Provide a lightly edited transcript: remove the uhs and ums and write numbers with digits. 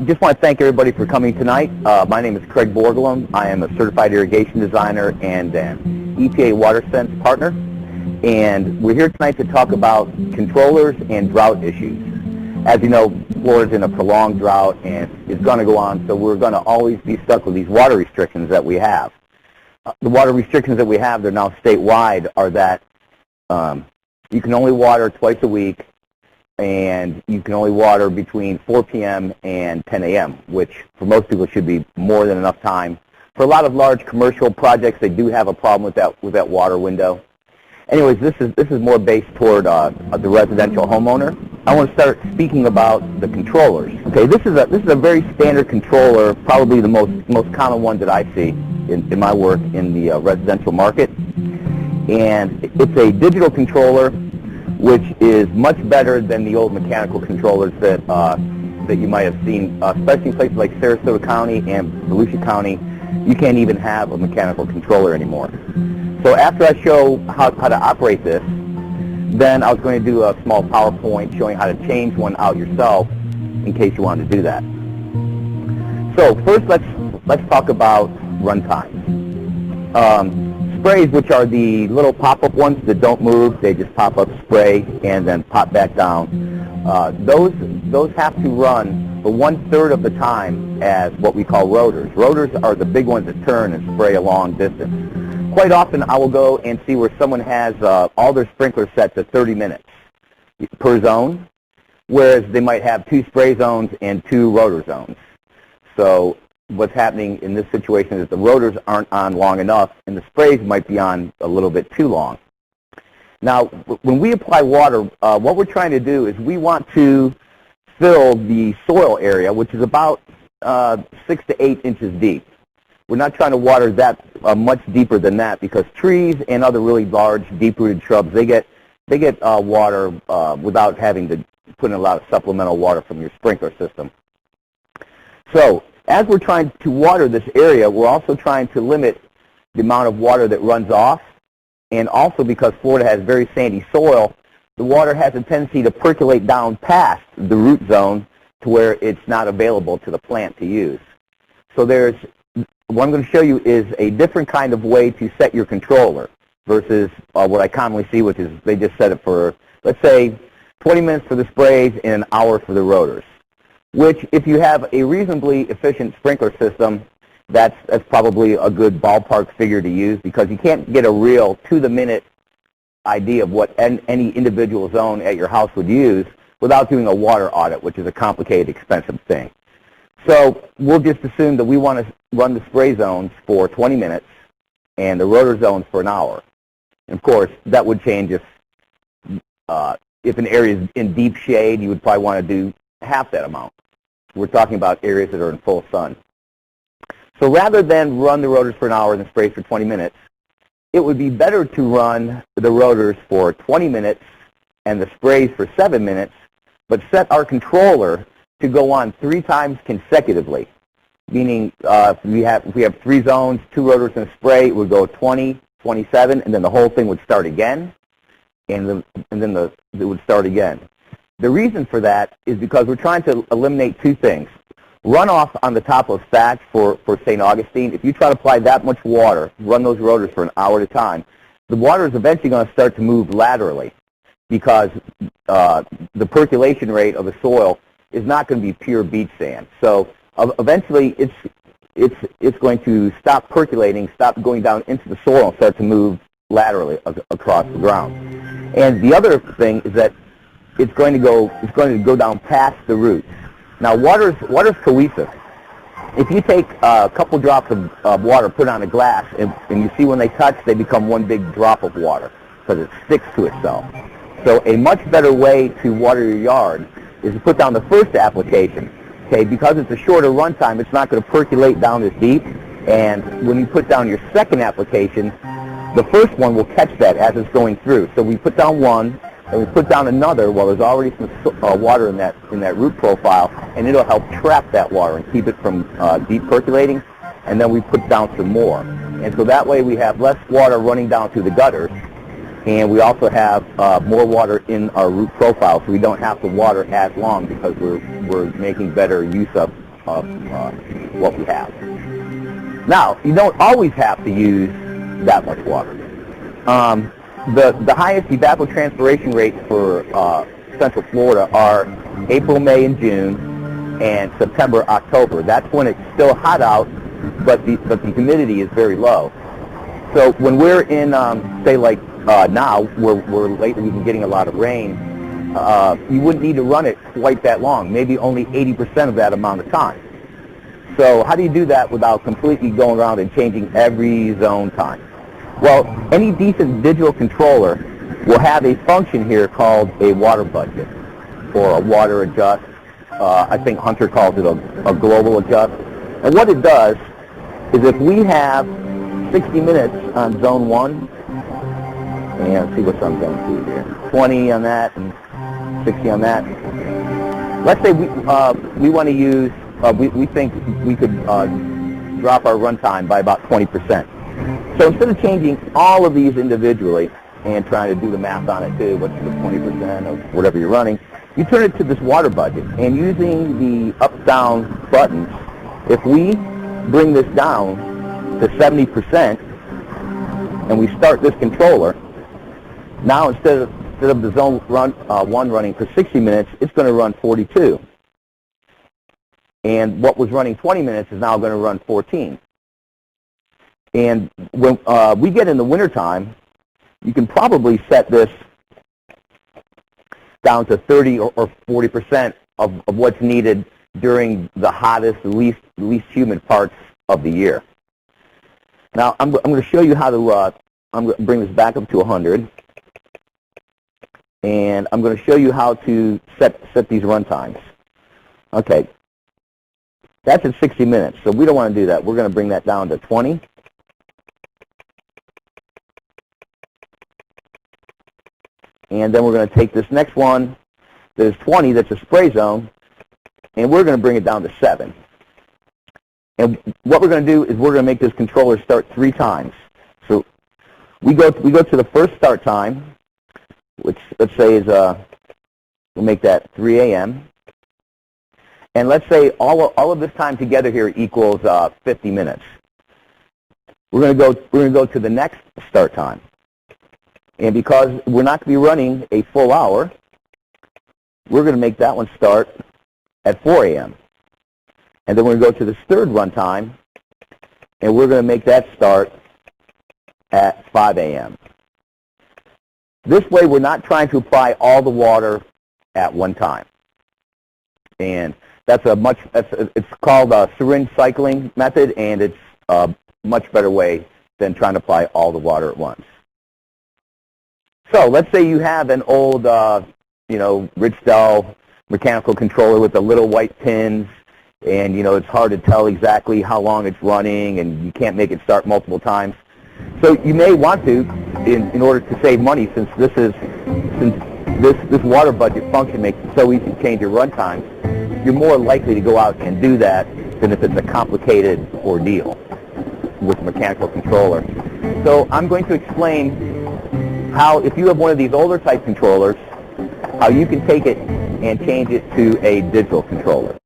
just want to thank everybody for coming tonight. My name is Craig Borglum. I am a certified irrigation designer and an EPA WaterSense partner. And we're here tonight to talk about controllers and drought issues. As you know, Florida's in a prolonged drought and it's going to go on, so we're going to always be stuck with these water restrictions that we have. The water restrictions that we have, they're now statewide, are that you can only water twice a week, and you can only water between 4 p.m. and 10 a.m., which for most people should be more than enough time. For a lot of large commercial projects, they do have a problem with that water window. Anyways, this is more based toward the residential homeowner. I want to start speaking about the controllers. Okay, this is a very standard controller, probably the most common one that I see in my work in the residential market. And it's a digital controller, which is much better than the old mechanical controllers that you might have seen, especially in places like Sarasota County and Volusia County. You can't even have a mechanical controller anymore. So after I show how to operate this, then I was going to do a small PowerPoint showing how to change one out yourself in case you wanted to do that. So first, let's talk about run times. Sprays, which are the little pop-up ones that don't move, they just pop up, spray, and then pop back down. Those have to run for 1/3 of the time as what we call rotors. Rotors are the big ones that turn and spray a long distance. Quite often I will go and see where someone has all their sprinklers set to 30 minutes per zone, whereas they might have 2 spray zones and 2 rotor zones. So what's happening in this situation is the rotors aren't on long enough and the sprays might be on a little bit too long. Now, when we apply water, what we're trying to do is we want to fill the soil area, which is about 6 to 8 inches deep. We're not trying to water that much deeper than that, because trees and other really large, deep-rooted shrubs, they get water without having to put in a lot of supplemental water from your sprinkler system. So as we're trying to water this area, we're also trying to limit the amount of water that runs off, and also because Florida has very sandy soil, the water has a tendency to percolate down past the root zone to where it's not available to the plant to use. So what I'm going to show you is a different kind of way to set your controller versus what I commonly see, which is they just set it for, let's say, 20 minutes for the sprays and an hour for the rotors, which if you have a reasonably efficient sprinkler system, that's probably a good ballpark figure to use, because you can't get a real to-the-minute idea of what any individual zone at your house would use without doing a water audit, which is a complicated, expensive thing. So we'll just assume that we want to run the spray zones for 20 minutes and the rotor zones for an hour. And of course, that would change if an area is in deep shade, you would probably want to do half that amount. We're talking about areas that are in full sun. So rather than run the rotors for an hour and the sprays for 20 minutes, it would be better to run the rotors for 20 minutes and the sprays for 7 minutes, but set our controller to go on 3 times consecutively, meaning if we have 3 zones, 2 rotors and a spray, it would go 20, 27, and then the whole thing would start again, and then it would start again. The reason for that is because we're trying to eliminate 2 things. Runoff on the top of stacks for St. Augustine. If you try to apply that much water, run those rotors for an hour at a time, the water is eventually going to start to move laterally, because the percolation rate of the soil is not going to be pure beach sand. So eventually it's going to stop percolating, stop going down into the soil, and start to move laterally across the ground. And the other thing is that it's going to go down past the roots. Now water's cohesive. If you take a couple drops of water, put on a glass, and you see when they touch, they become one big drop of water because it sticks to itself. So a much better way to water your yard is to put down the first application. Okay, because it's a shorter run time, it's not going to percolate down as deep, and when you put down your second application, the first one will catch that as it's going through. So we put down one, and we put down another while there's already some water in that root profile, and it'll help trap that water and keep it from deep percolating, and then we put down some more. And so that way we have less water running down through the gutters, and we also have more water in our root profile, so we don't have to water as long because we're making better use of of what we have. Now, you don't always have to use that much water. The highest evapotranspiration rates for Central Florida are April, May, and June, and September, October. That's when it's still hot out, but the humidity is very low. So when we're in, say like now, we're lately we've been getting a lot of rain, you wouldn't need to run it quite that long, maybe only 80% of that amount of time. So how do you do that without completely going around and changing every zone time? Well, any decent digital controller will have a function here called a water budget or a water adjust. I think Hunter calls it a global adjust. And what it does is if we have 60 minutes on zone 1, and let's see what's on zone 2 here, 20 on that and 60 on that. Let's say we want to use, we think we could drop our runtime by about 20%. So instead of changing all of these individually and trying to do the math on it too, what's the 20% of whatever you're running, you turn it to this water budget. And using the up-down buttons, if we bring this down to 70% and we start this controller, now instead of the zone 1 running for 60 minutes, it's going to run 42. And what was running 20 minutes is now going to run 14. And when we get in the wintertime, you can probably set this down to 30 or 40% of what's needed during the hottest, least humid parts of the year. Now, I'm going to show you how to, I'm going to bring this back up to 100. And I'm going to show you how to set these run times. Okay. That's at 60 minutes, so we don't want to do that. We're going to bring that down to 20. And then we're going to take this next one, there's 20, that's a spray zone, and we're going to bring it down to 7. And what we're going to do is we're going to make this controller start 3 times. So we go to the first start time, which let's say is, we'll make that 3 a.m. And let's say all of this time together here equals 50 minutes. We're going to go to the next start time. And because we're not going to be running a full hour, we're going to make that one start at 4 a.m. And then we're going to go to the third run time, and we're going to make that start at 5 a.m. This way, we're not trying to apply all the water at one time. And it's called a syringe cycling method, and it's a much better way than trying to apply all the water at once. So let's say you have an old, Richdell mechanical controller with the little white pins, and it's hard to tell exactly how long it's running, and you can't make it start multiple times. So you may want to, in order to save money, since this water budget function makes it so easy to change your run times, you're more likely to go out and do that than if it's a complicated ordeal with a mechanical controller. So I'm going to explain how, if you have one of these older type controllers, how you can take it and change it to a digital controller.